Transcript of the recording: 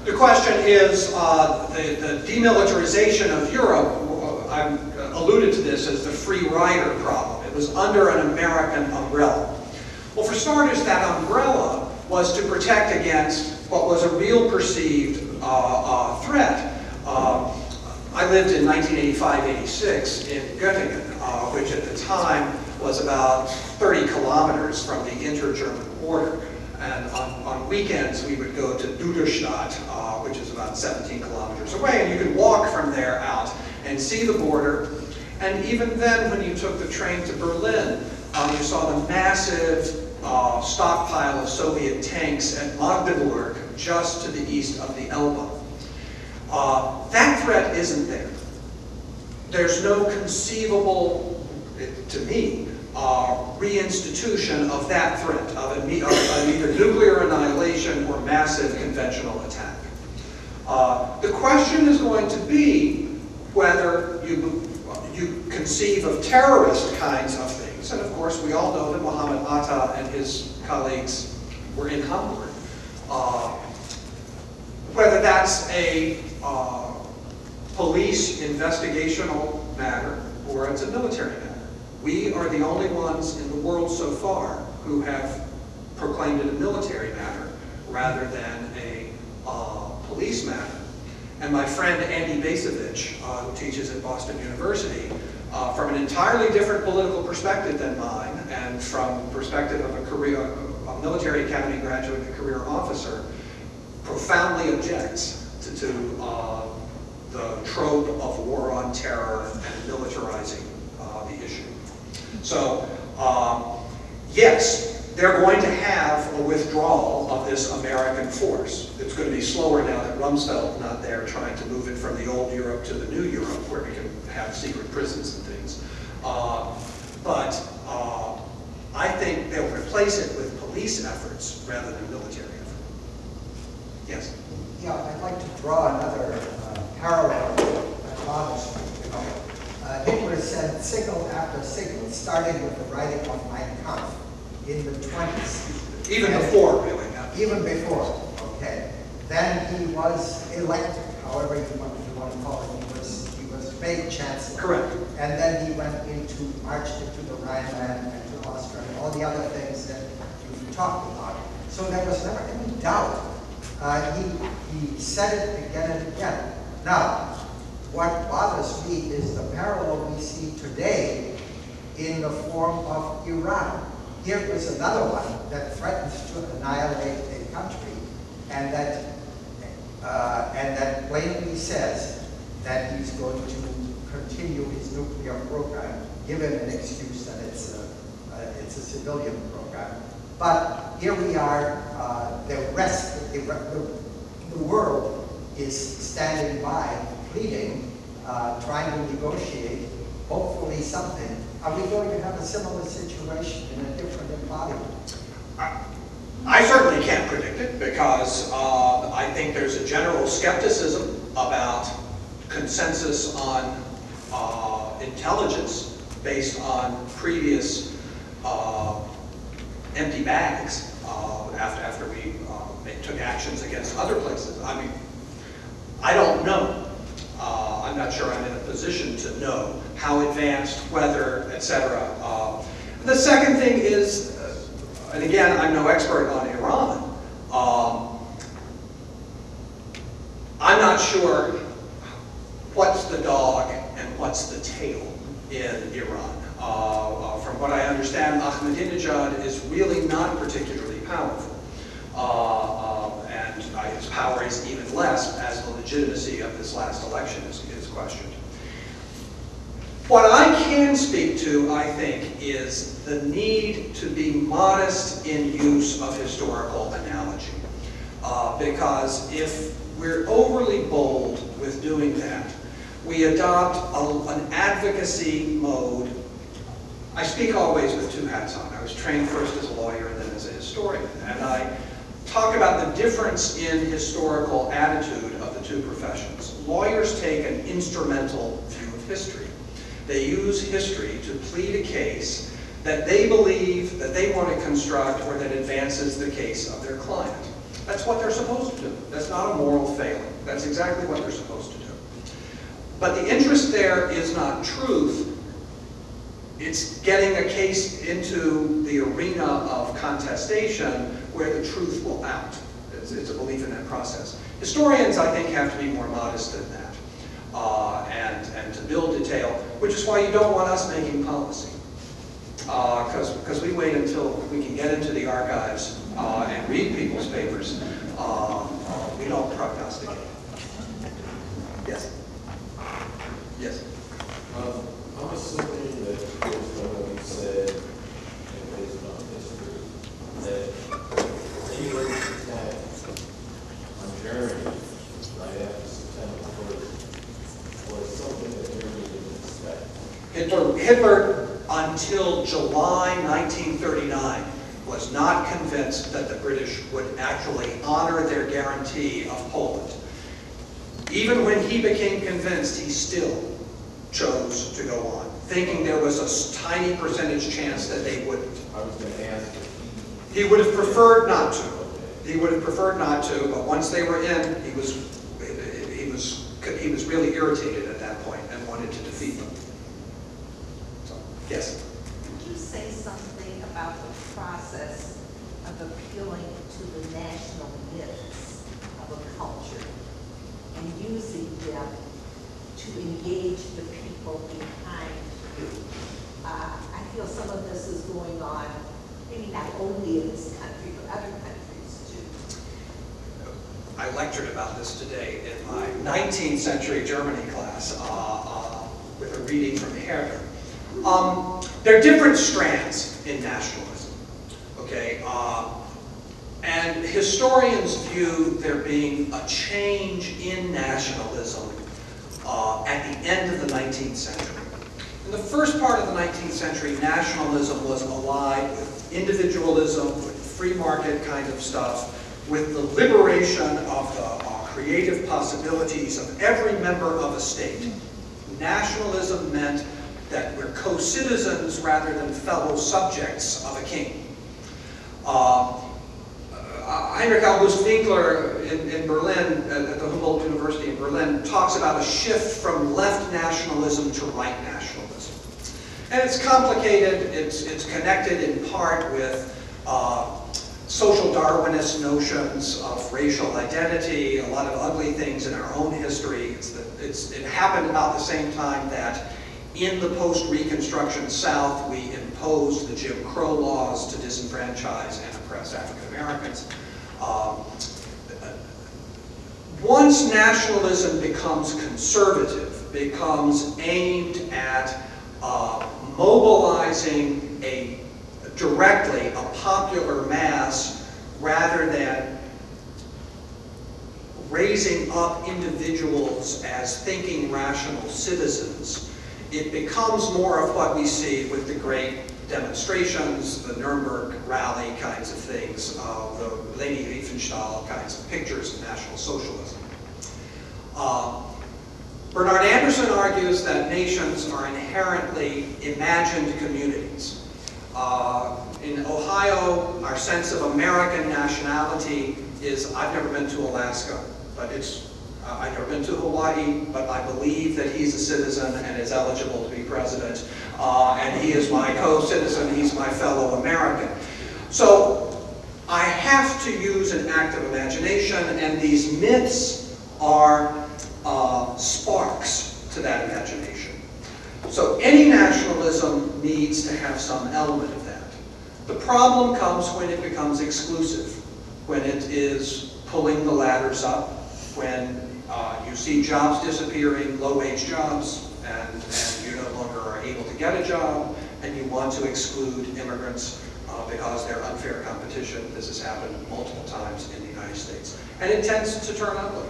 The question is the demilitarization of Europe. I alluded to this as the free rider problem. It was under an American umbrella. Well, for starters, that umbrella was to protect against what was a real perceived threat. I lived in 1985-86 in Göttingen, which at the time was about 30 kilometers from the inter-German border. And on weekends, we would go to Duderstadt, which is about 17 kilometers away, and you could walk from there out and see the border. And even then, when you took the train to Berlin, you saw the massive stockpile of Soviet tanks at Magdeburg, just to the east of the Elbe. That threat isn't there. There's no conceivable, to me, reinstitution of that threat, of either nuclear annihilation or massive conventional attack. The question is going to be whether you conceive of terrorist kinds of things, and of course we all know that Mohammed Atta and his colleagues were in Hamburg. Whether that's a police investigational matter or it's a military matter. We are the only ones in the world so far who have proclaimed it a military matter rather than a police matter. And my friend Andy Basevich, who teaches at Boston University, from an entirely different political perspective than mine, and from the perspective of a military academy graduate and a career officer, profoundly objects to the trope of war on terror and militarizing the issue. So, yes, they're going to have a withdrawal of this American force. It's going to be slower now that Rumsfeld's not there trying to move it from the old Europe to the new Europe, where we can have secret prisons and things. But I think they'll replace it with police efforts rather than military effort. Yes? Yeah, I'd like to draw another parallel that bothers me. Hitler sent signal after signal, starting with the writing of Mein Kampf in the 20s. Even before, really. Even before, okay. Then he was elected, however you want to call it. He was made chancellor. Correct. And then he marched into the Rhineland and to Austria and all the other things that you talked about. So there was never any doubt. He said it again and again. Now, what bothers me is the parallel we see today in the form of Iran. Here is another one that threatens to annihilate a country, and that plainly says that he's going to continue his nuclear program, given an excuse that it's a civilian program. But here we are, the world is standing by, pleading, trying to negotiate, hopefully something. Are we going to have a similar situation in a different embodiment? I certainly can't predict it, because I think there's a general skepticism about consensus on intelligence based on previous empty bags after we took actions against other places. I mean, I don't know. I'm not sure I'm in a position to know how advanced, whether, etc. The second thing is, and again, I'm no expert on Iran. I'm not sure what's the dog and what's the tail in Iran. From what I understand, Ahmadinejad is really not particularly powerful. And his power is even less as the legitimacy of this last election is questioned. What I can speak to, I think, is the need to be modest in use of historical analogy. Because if we're overly bold with doing that, we adopt an advocacy mode. I speak always with two hats on. I was trained first as a lawyer and then as a historian. And I talk about the difference in historical attitude of the two professions. Lawyers take an instrumental view of history. They use history to plead a case that they believe that they want to construct or that advances the case of their client. That's what they're supposed to do. That's not a moral failing. That's exactly what they're supposed to do. But the interest there is not truth. It's getting a case into the arena of contestation where the truth will out. It's a belief in that process. Historians, I think, have to be more modest than that and to build detail, which is why you don't want us making policy. Because we wait until we can get into the archives and read people's papers. We don't prognosticate. Yes? Yes? I'm assuming that based on what you said and based on history, that English attack on Germany right after September 1st was something that Germany didn't expect. Hitler, until July 1939, was not convinced that the British would actually honor their guarantee of Poland. Even when he became convinced, he still chose to go on, thinking there was a tiny percentage chance that they wouldn't. I was going to ask if he would have preferred not to. He would have preferred not to, but once they were in, he was really irritated at that point and wanted to defeat them. So, yes? Could you say something about the process of appealing to the national myths of a culture and using them to engage the people behind you? I feel some of this is going on, maybe not only in this country, but other countries too. I lectured about this today in my 19th century Germany class with a reading from Herder. There are different strands in nationalism, okay? And historians view there being a change in nationalism at the end of the 19th century. In the first part of the 19th century, nationalism was allied with individualism, with free market kind of stuff, with the liberation of the creative possibilities of every member of a state. Nationalism meant that we're co-citizens rather than fellow subjects of a king. Heinrich August Winkler in Berlin, at the Humboldt University in Berlin, talks about a shift from left nationalism to right nationalism. And it's complicated, it's connected in part with social Darwinist notions of racial identity, a lot of ugly things in our own history. It happened about the same time that in the post-Reconstruction South, we imposed the Jim Crow laws to disenfranchise and oppress African Americans. Once nationalism becomes conservative, becomes aimed at mobilizing directly a popular mass rather than raising up individuals as thinking rational citizens, it becomes more of what we see with the great demonstrations, the Nuremberg rally kinds of things, the Leni Riefenstahl kinds of pictures of National Socialism. Bernard Anderson argues that nations are inherently imagined communities. In Ohio, our sense of American nationality is, I've never been to Alaska, but I've never been to Hawaii, but I believe that he's a citizen and is eligible to be president. And he is my co-citizen, he's my fellow American. So I have to use an active imagination, and these myths are sparks to that imagination. So any nationalism needs to have some element of that. The problem comes when it becomes exclusive, when it is pulling the ladders up, when you see jobs disappearing, low-wage jobs, and you no longer are able to get a job, and you want to exclude immigrants because they're unfair competition. This has happened multiple times in the United States. And it tends to turn ugly.